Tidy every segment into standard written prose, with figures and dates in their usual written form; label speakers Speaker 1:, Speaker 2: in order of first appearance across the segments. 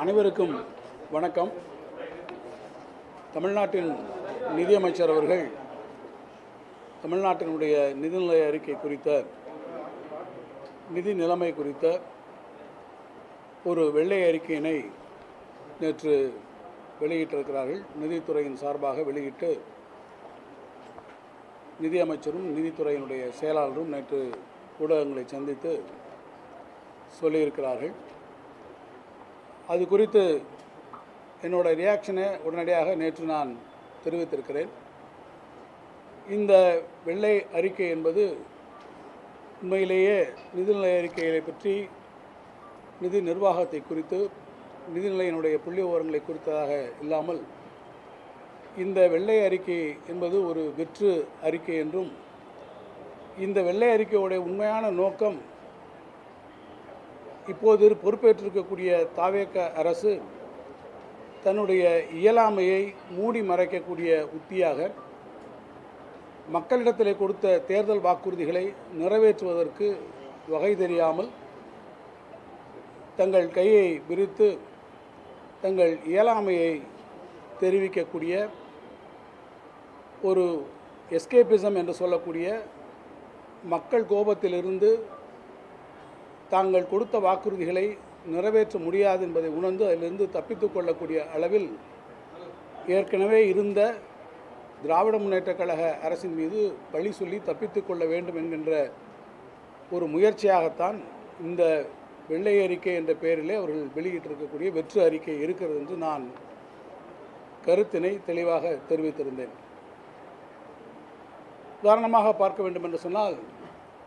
Speaker 1: அனைவருக்கும் வணக்கம். தமிழ்நாட்டின் நிதியமைச்சர் அவர்கள் தமிழ்நாட்டினுடைய நிதிநிலை அறிக்கை குறித்த நிதி நிலைமை குறித்த ஒரு வெள்ளை அறிக்கையினை நேற்று வெளியிட்டிருக்கிறார்கள். நிதித்துறையின் சார்பாக வெளியிட்டு நிதியமைச்சரும் நிதித்துறையினுடைய செயலாளரும் நேற்று ஊடகங்களை சந்தித்து சொல்லியிருக்கிறார்கள். அது குறித்து என்னோட ரியாக்ஷனை உடனடியாக நேற்று நான் தெரிவித்திருக்கிறேன். இந்த வெள்ளை அறிக்கை என்பது உண்மையிலேயே நிதிநிலை அறிக்கைகளை பற்றி, நிதி நிர்வாகத்தை குறித்து, நிதிநிலையினுடைய புள்ளி விவரங்களை குறித்ததாக இல்லாமல் இந்த வெள்ளை அறிக்கை என்பது ஒரு வெற்று அறிக்கை என்றும், இந்த வெள்ளை அறிக்கையுடைய உண்மையான நோக்கம் இப்போது பொறுப்பேற்றிருக்கக்கூடிய தாவேக அரசு தன்னுடைய இயலாமையை மூடி மறைக்கக்கூடிய உத்தியாக மக்களிடத்திலே கொடுத்த தேர்தல் வாக்குறுதிகளை நிறைவேற்றுவதற்கு வகை தெரியாமல் தங்கள் கையை விரித்து தங்கள் இயலாமையை தெரிவிக்கக்கூடிய ஒரு எஸ்கேபிசம் என்று சொல்லக்கூடிய மக்கள் கோபத்திலிருந்து தாங்கள் கொடுத்த வாக்குறுதிகளை நிறைவேற்ற முடியாது என்பதை உணர்ந்து அதிலிருந்து தப்பித்து கொள்ளக்கூடிய அளவில் ஏற்கனவே இருந்த திராவிட முன்னேற்றக் கழக அரசின் மீது பழி சொல்லி தப்பித்து கொள்ள வேண்டும் என்கின்ற ஒரு முயற்சியாகத்தான் இந்த வெள்ளை அறிக்கை என்ற பெயரிலே அவர்கள் வெளியிட்டிருக்கக்கூடிய வெற்று அறிக்கை இருக்கிறது என்று நான் கருத்தினை தெளிவாக தெரிவித்திருந்தேன். உதாரணமாக பார்க்க வேண்டும் என்று சொன்னால்,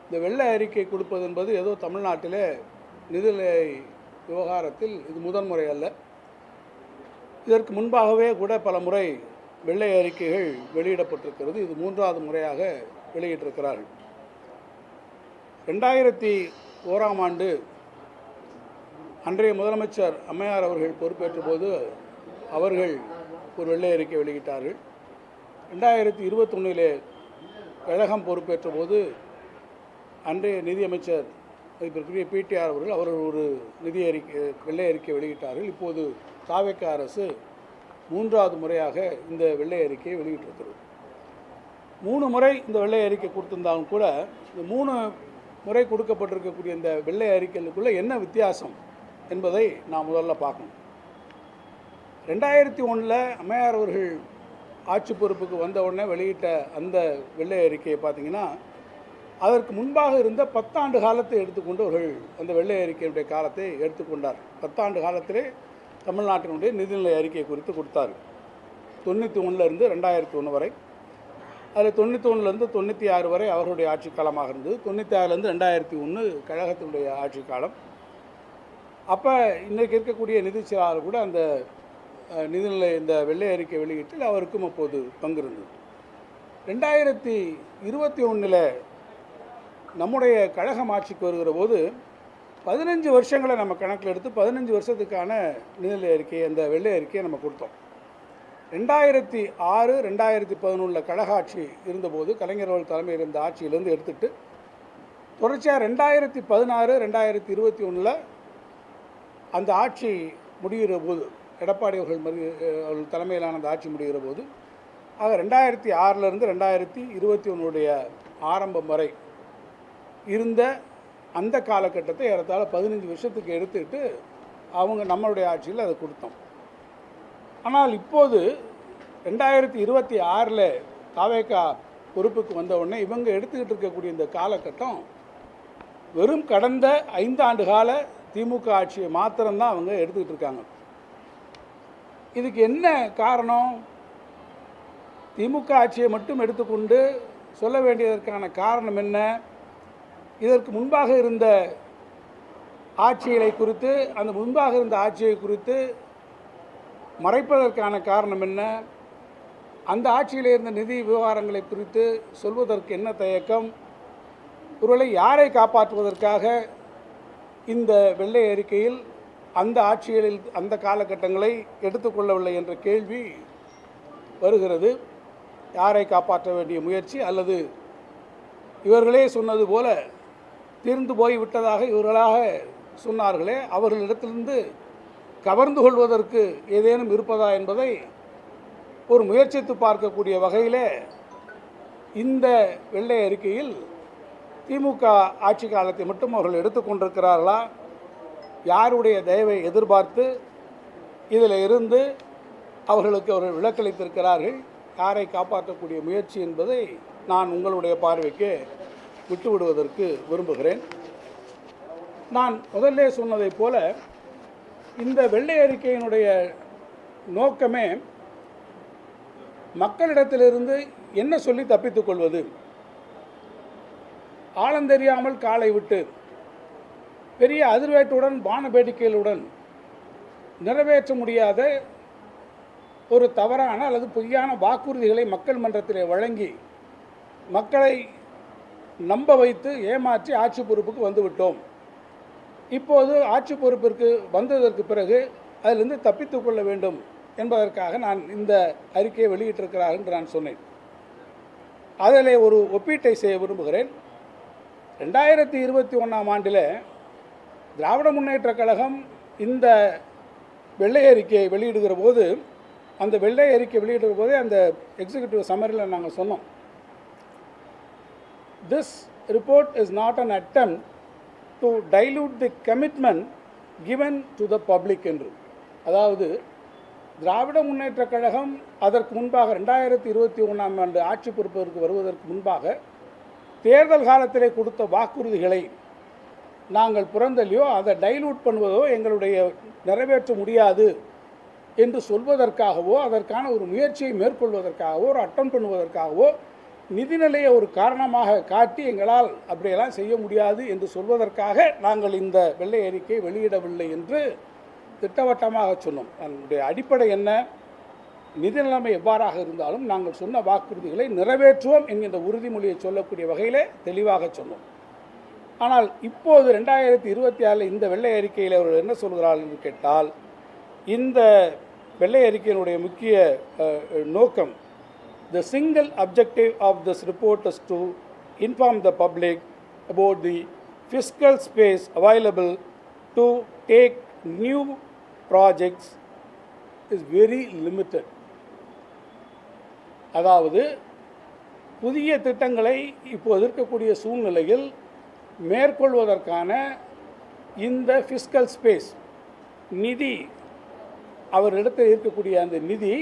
Speaker 1: இந்த வெள்ளை அறிக்கை கொடுப்பது என்பது ஏதோ தமிழ்நாட்டிலே நிதிநிலை விவகாரத்தில் இது முதன்முறை அல்ல. இதற்கு முன்பாகவே கூட பல முறை வெள்ளை அறிக்கைகள் வெளியிடப்பட்டிருக்கிறது. இது 3வது முறையாக வெளியிட்டிருக்கிறார்கள். 2001ஆம் ஆண்டு அன்றைய முதலமைச்சர் அம்மையார் அவர்கள் பொறுப்பேற்ற போது அவர்கள் ஒரு வெள்ளை அறிக்கை வெளியிட்டார்கள். 2021 கழகம் பொறுப்பேற்ற போது அன்றைய நிதியமைச்சர் இதற்குரிய பிடிஆர் அவர்கள் ஒரு நிதி அறிக்கை வெள்ளை அறிக்கை வெளியிட்டார்கள். இப்போது தாவேக அரசு 3வது முறையாக இந்த வெள்ளை அறிக்கையை வெளியிட்டிருக்கிறது. 3 முறை இந்த வெள்ளை அறிக்கை கொடுத்திருந்தாலும் கூட இந்த 3 முறை கொடுக்கப்பட்டிருக்கக்கூடிய இந்த வெள்ளை அறிக்கைகளுக்குள்ள என்ன வித்தியாசம் என்பதை நாம் முதல்ல பார்க்கணும். 2001 அம்மையார் அவர்கள் ஆட்சி பொறுப்புக்கு வந்த உடனே வெளியிட்ட அந்த வெள்ளை அறிக்கையை பார்த்தீங்கன்னா, அதற்கு முன்பாக இருந்த 10 ஆண்டு காலத்தை எடுத்துக்கொண்டு அவர்கள் அந்த வெள்ளை அறிக்கையினுடைய காலத்தை எடுத்துக்கொண்டார். 10 ஆண்டு காலத்திலே தமிழ்நாட்டினுடைய நிதிநிலை அறிக்கை குறித்து கொடுத்தார். 91 2001 வரை. அதில் 91 96 வரை அவர்களுடைய ஆட்சி காலமாக இருந்தது. 96 2001 கழகத்தினுடைய ஆட்சி காலம். அப்போ இன்றைக்கு இருக்கக்கூடிய நிதி செயலாளர் கூட அந்த நிதிநிலை இந்த வெள்ளை அறிக்கை வெளியிட்டில் அவருக்கும் அப்போது பங்கு இருந்தது. 2021 நம்முடைய கழகம் ஆட்சிக்கு வருகிற போது 15 வருஷங்களை நம்ம கணக்கில் எடுத்து 15 வருஷத்துக்கான நிதிநிலை அறிக்கை அந்த வெள்ளை அறிக்கையை நம்ம கொடுத்தோம். 2006 2011 கழக ஆட்சி இருந்தபோது கலைஞர்கள் தலைமையில் இருந்த ஆட்சியிலேருந்து எடுத்துட்டு தொடர்ச்சியாக 2016 2021 அந்த ஆட்சி முடிகிற போது, எடப்பாடி அவர்கள் தலைமையிலான அந்த ஆட்சி முடிகிற போது, ஆக 2006 2021 ஆரம்பம் வரை இருந்த அந்த காலகட்டத்தை ஏறத்தாழ 15 வருஷத்துக்கு எடுத்துக்கிட்டு நம்மளுடைய ஆட்சியில் அதை கொடுத்தோம். ஆனால் இப்போது 2026 தாவேக பொறுப்புக்கு வந்த உடனே இவங்க எடுத்துக்கிட்டு இருக்கக்கூடிய இந்த காலகட்டம் வெறும் கடந்த 5 ஆண்டு கால திமுக ஆட்சியை மாத்திரம்தான் அவங்க எடுத்துக்கிட்டு இருக்காங்க. இதுக்கு என்ன காரணம்? திமுக ஆட்சியை மட்டும் எடுத்துக்கொண்டு சொல்ல வேண்டியதற்கான காரணம் என்ன? இதற்கு முன்பாக இருந்த ஆட்சிகளை குறித்து, அந்த முன்பாக இருந்த ஆட்சியை குறித்து மறைப்பதற்கான காரணம் என்ன? அந்த ஆட்சியில் இருந்த நிதி விவகாரங்களை குறித்து சொல்வதற்கு என்ன தயக்கம்? ஒருவேளை யாரை காப்பாற்றுவதற்காக இந்த வெள்ளை அறிக்கையில் அந்த ஆட்சிகளில் அந்த காலகட்டங்களை எடுத்துக்கொள்ளவில்லை என்ற கேள்வி வருகிறது. யாரை காப்பாற்ற வேண்டிய முயற்சி, அல்லது இவர்களே சொன்னது போல தீர்ந்து போய் விட்டதாக இவர்களாக சொன்னார்களே, அவர்களிடத்திலிருந்து கவர்ந்து கொள்வதற்கு ஏதேனும் இருப்பதா என்பதை ஒரு முயற்சித்து பார்க்கக்கூடிய வகையில் இந்த வெள்ளை அறிக்கையில் திமுக ஆட்சி காலத்தை மட்டும் அவர்கள் எடுத்துக்கொண்டிருக்கிறார்களா, யாருடைய தயவை எதிர்பார்த்து இதில் இருந்து அவர்கள் விலக்களித்திருக்கிறார்கள், யாரை காப்பாற்றக்கூடிய முயற்சி என்பதை நான் உங்களுடைய பார்வைக்கு விட்டுவிடுவதற்கு விரும்புகிறேன். நான் முதல்ல சொன்னதைப் போல இந்த வெள்ளை அறிக்கையினுடைய நோக்கமே மக்களிடத்திலிருந்து என்ன சொல்லி தப்பித்துக் கொள்வது, ஆழந்தெரியாமல் காலை விட்டு பெரிய அதிர்வேட்டுடன் வான வேடிக்கைகளுடன் நிறைவேற்ற முடியாத ஒரு தவறான அல்லது பொய்யான வாக்குறுதிகளை மக்கள் மன்றத்திலே வழங்கி மக்களை நம்ப வைத்து ஏமாற்றி ஆட்சி பொறுப்புக்கு வந்துவிட்டோம். இப்போது ஆட்சி பொறுப்பிற்கு வந்ததற்கு பிறகு அதிலிருந்து தப்பித்து கொள்ள வேண்டும் என்பதற்காக நான் இந்த அறிக்கையை வெளியிட்டிருக்கிறார் என்று நான் சொன்னேன். அதில் ஒரு ஒப்பீட்டை செய்ய விரும்புகிறேன். 2021ஆம் ஆண்டில் திராவிட முன்னேற்றக் கழகம் இந்த வெள்ளை அறிக்கையை வெளியிடுகிற போது, அந்த வெள்ளை அறிக்கை வெளியிடுகிற போதே அந்த எக்ஸிக்யூட்டிவ் சம்மரியில் நாங்கள் சொன்னோம், this report is not an attempt to dilute the commitment given to the public என்று. அதாவது திராவிட முன்னேற்றக் கழகம் அதற்கு முன்பாக 2021ஆம் ஆண்டு ஆட்சி பொறுப்பதற்கு வருவதற்கு முன்பாக தேர்தல் காலத்திலே கொடுத்த வாக்குறுதிகளை நாங்கள் புறந்தள்ளியோ அதை டைலூட் பண்ணுவதோ எங்களுடைய நிறைவேற்ற முடியாது என்று சொல்வதற்காகவோ அதற்கான ஒரு முயற்சியை மேற்கொள்வதற்காகவோ ஒரு அட்டம் பண்ணுவதற்காகவோ நிதிநிலையை ஒரு காரணமாக காட்டி எங்களால் அப்படியெல்லாம் செய்ய முடியாது என்று சொல்வதற்காக நாங்கள் இந்த வெள்ளை அறிக்கை வெளியிடவில்லை என்று திட்டவட்டமாக சொன்னோம். அதனுடைய அடிப்படை என்ன, நிதி நிலைமை எவ்வாறாக இருந்தாலும் நாங்கள் சொன்ன வாக்குறுதிகளை நிறைவேற்றுவோம் என்கின்ற உறுதிமொழியை சொல்லக்கூடிய வகையிலே தெளிவாக சொன்னோம். ஆனால் இப்போது 2024 இந்த வெள்ளை அறிக்கையில் அவர்கள் என்ன சொல்கிறார்கள் என்று கேட்டால், இந்த வெள்ளை அறிக்கையினுடைய முக்கிய நோக்கம், the single objective of this report is to inform the public about the fiscal space available to take new projects is very limited. அதாவது புதிய திட்டங்களை இப்போது இருக்கக்கூடிய சூழ்நிலையில் மேற்கொள்வதற்கான இந்த ஃபிஸ்கல் ஸ்பேஸ் நிதி, அவரிடத்தில் இருக்கக்கூடிய அந்த நிதி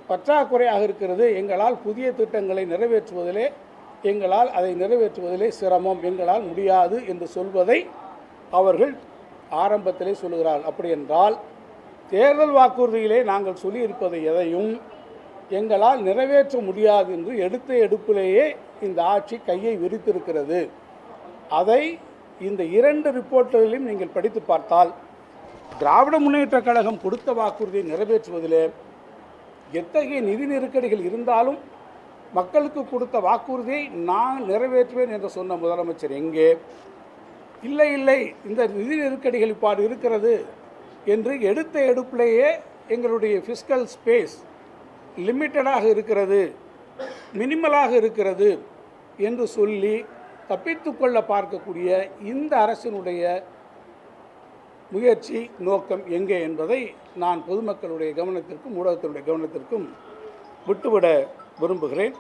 Speaker 1: பற்றாக்குறையாக இருக்கிறது. எங்களால் புதிய திட்டங்களை நிறைவேற்றுவதிலே சிரமம், எங்களால் முடியாது என்று சொல்வதை அவர்கள் ஆரம்பத்திலே சொல்லுகிறார்கள். அப்படி என்றால் தேர்தல் வாக்குறுதியிலே நாங்கள் சொல்லியிருப்பதை எதையும் எங்களால் நிறைவேற்ற முடியாது என்று எடுத்த எடுப்பிலேயே இந்த ஆட்சி கையை விரித்திருக்கிறது. அதை இந்த 2 ரிப்போர்ட்டுகளையும் நீங்கள் படித்து பார்த்தால் திராவிட முன்னேற்றக் கழகம் கொடுத்த வாக்குறுதியை நிறைவேற்றுவதிலே எத்தகைய நிதி நெருக்கடிகள் இருந்தாலும் மக்களுக்கு கொடுத்த வாக்குறுதியை நான் நிறைவேற்றுவேன் என்று சொன்ன முதலமைச்சர் எங்கே? இல்லை இல்லை, இந்த நிதி நெருக்கடிகள் இவ்வாறு இருக்கிறது என்று எடுத்த எடுப்பிலேயே எங்களுடைய ஃபிஸ்கல் ஸ்பேஸ் லிமிட்டடாக இருக்கிறது, மினிமலாக இருக்கிறது என்று சொல்லி தப்பித்து கொள்ள பார்க்கக்கூடிய இந்த அரசினுடைய முயற்சி நோக்கம் எங்கே என்பதை நான் பொதுமக்களுடைய கவனத்திற்கும் ஊடகத்தினுடைய கவனத்திற்கும் விட்டுவிட விரும்புகிறேன்.